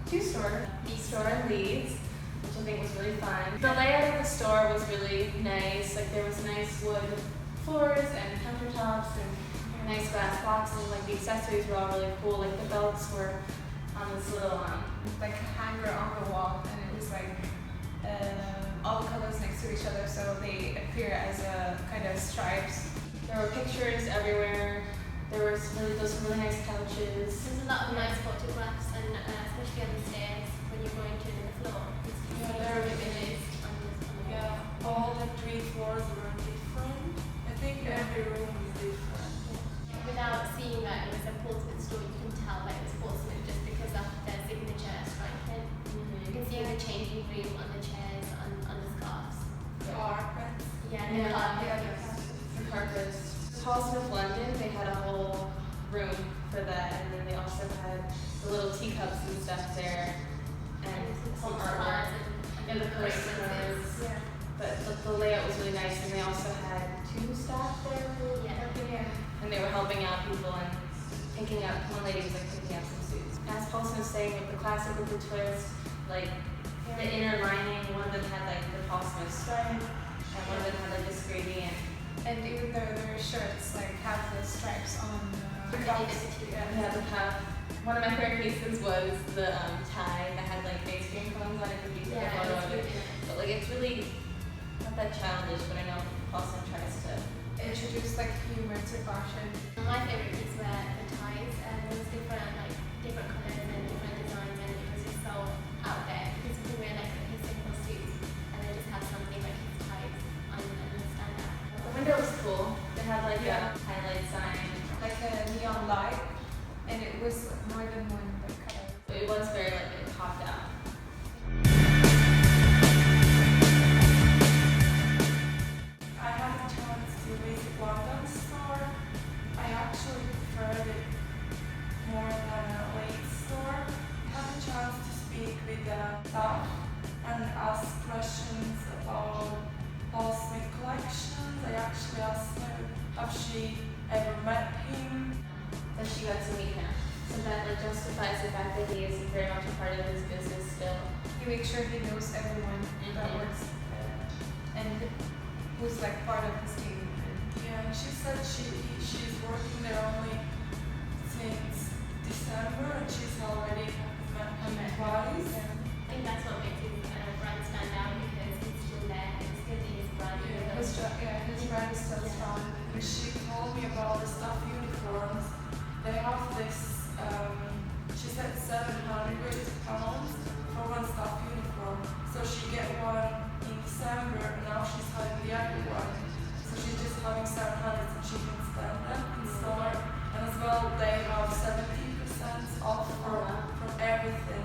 two stores. The store in Leeds, which I think was really fun. The layout of the store was really nice. Like there was nice wood floors and countertops and nice glass boxes. Like the accessories were all really cool. Like the belts were on this little like hanger on the wall, and it was like all the colors next to each other, so they appear as a kind of stripes. There were pictures everywhere. There was those really nice couches. There's a lot of nice photographs, and especially on the stairs when you're going to the floor. Yeah, there are images. Yeah, all the 3 floors were different. I think every room is different. Without seeing that it was a Portsmouth store, you can tell that it was Portsmouth just because of their signature striking. You can see the changing room on the chairs, on the scarves. Carpets. Yeah, and the carpet. The carpets. Portsmouth, London, they had a whole room for that, and then they also had the little teacups and stuff there, and some artwork and the postcards. Yeah. But the layout was really nice, and they also had 2 staff there who were working, and they were helping out people and picking up. One lady was like picking up some suits. As Paulson was saying, with the classic with the twist, like the inner lining, one of them had like the Portsmouth stripe, and one of them had like this gradient. And even though their shirts like have the stripes on the cuffs. Yeah, the cuff. One of my favorite pieces was the tie that had like ice cream cones on it. Could be the photo of it. But like it's really not that childish, but I know Paulson tries to introduce like humor to fashion. My favorite piece were the ties, and there was different colors and different designs, and it was just so out there because you can wear like a simple suit and then just have something like his ties on and stand out. The window was cool. They had like a highlight sign. Like a neon light, and it was more than one color. It was very like it popped out. I had a chance to visit London store. I actually preferred it more than a Leeds store. I had a chance to speak with the staff and ask questions about Paul Smith collections. I actually asked her if she ever met him. That she got to meet him. So that like justifies the fact that he is very much a part of his business still. You make sure he knows everyone that works and who's like part of his team. Yeah, and she said she's working there only since December, and she's already met him twice. I think that's what makes his brand stand out, because he's still there. It's because he's brand new. His brand is still strong. And she told me about the staff uniforms. They have this, she said £700 for one staff uniform. So she get one in December, and now she's having the other one. So she's just having 700 so she can spend them in store. And as well, they have 70% off from everything.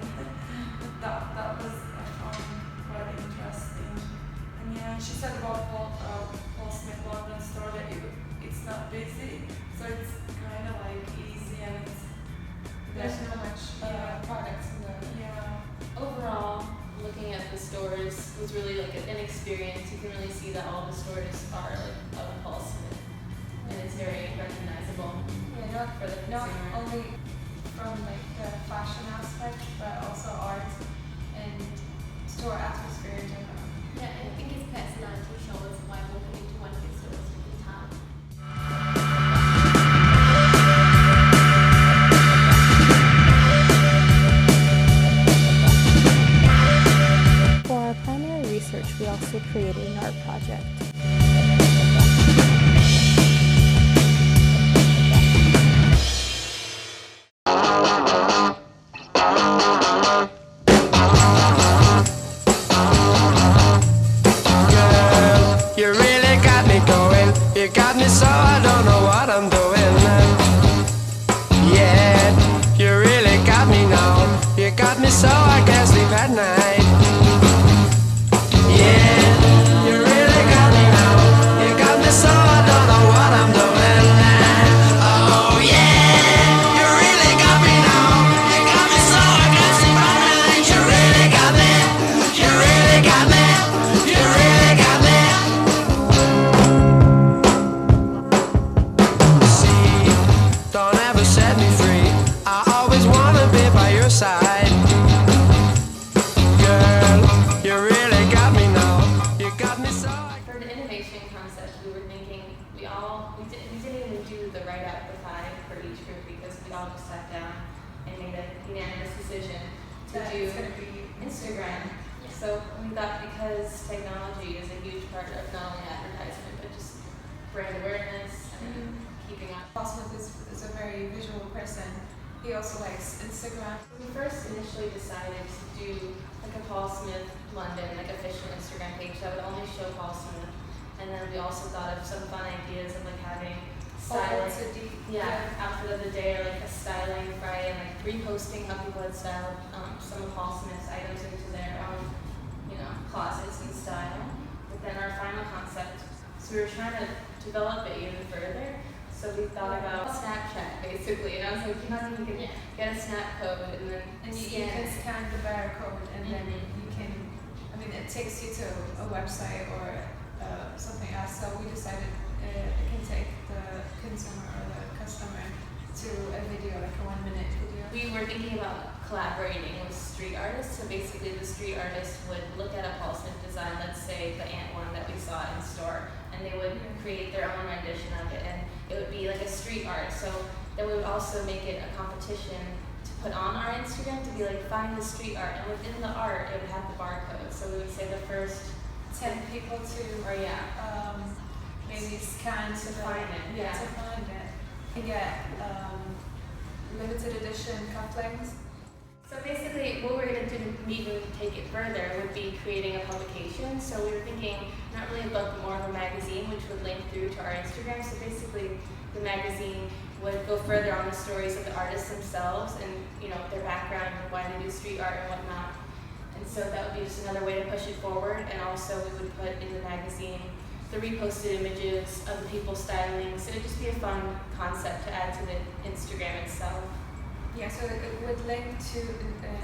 that was, I found quite interesting. And yeah, she said about Paul Smith London store that it's not busy, so it's kind of like easy, and There's not much products in the. yeah. Overall, looking at the stores was really like an experience. You can really see that all the stores are like of Paul Smith, and it's very recognizable Yeah, for the not consumer. only from like the fashion aspect, but also art and store atmosphere in general. Yeah, and I think his personality shows why walking into one of his stores you can tell. For our primary research, we also created an art project. You really got me going. You got me so I don't know what I'm doing. Yeah, you really got me now. You got me so I can't sleep at night. Yeah, you really got me now. You got me so I don't know what I'm doing. Oh yeah, you really got me now. You got me so I can't sleep at night. You really got me. You really got me. You really got me. Don't ever set me free. I always wanna be by your side. we didn't even do the write up the 5 for each group because we all just sat down and made a unanimous decision to That do it's gonna be Instagram. So we thought because technology is a huge part of not only advertisement but just brand awareness and keeping up. Paul Smith is a very visual person. He also likes Instagram. We first initially decided to do like a Paul Smith London, like official Instagram page that would only show Paul Smith. And then we also thought of some fun ideas of like having styling, outfit of the day or like a styling Friday and like reposting how people had styled some of Paul Smith's items into their own, closets and style. But then our final concept, so we were trying to develop it even further. So we thought about Snapchat basically, and I was like, you can get a snap code and then You can scan the barcode and then you can, it takes you to a website or something else. So we decided it can take the consumer or the customer to a video, like a 1-minute video. We were thinking about collaborating with street artists. So basically the street artist would look at a Paul Smith design, let's say the ant one that we saw in store, and they would create their own rendition of it, and it would be like a street art. So then we would also make it a competition to put on our Instagram to be like, find the street art, and within the art it would have the barcode. So we would say the first 10 people to maybe scan to find it. To find it. You get limited edition cufflinks. So basically what we're going to do to even take it further would be creating a publication. So we were thinking not really a book, but more of a magazine which would link through to our Instagram. So basically the magazine would go further on the stories of the artists themselves and their background and why they do street art and whatnot. And so that would be just another way to push it forward. And also we would put in the magazine the reposted images of the people styling. So it would just be a fun concept to add to the Instagram itself. Yeah, so it would link to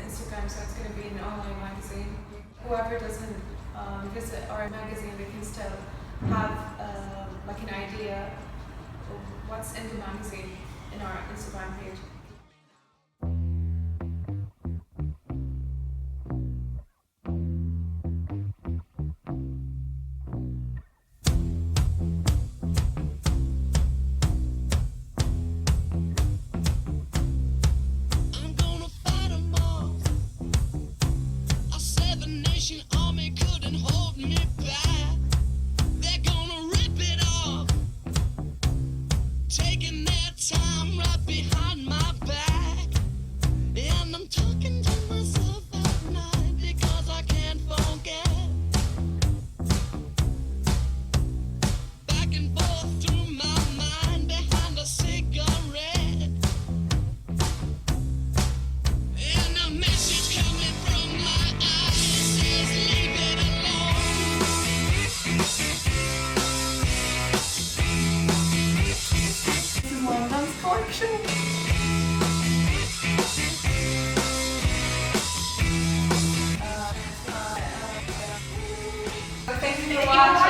Instagram, so it's going to be an online magazine. Whoever doesn't visit our magazine, they can still have like an idea of what's in the magazine in our Instagram page. Thank you for watching.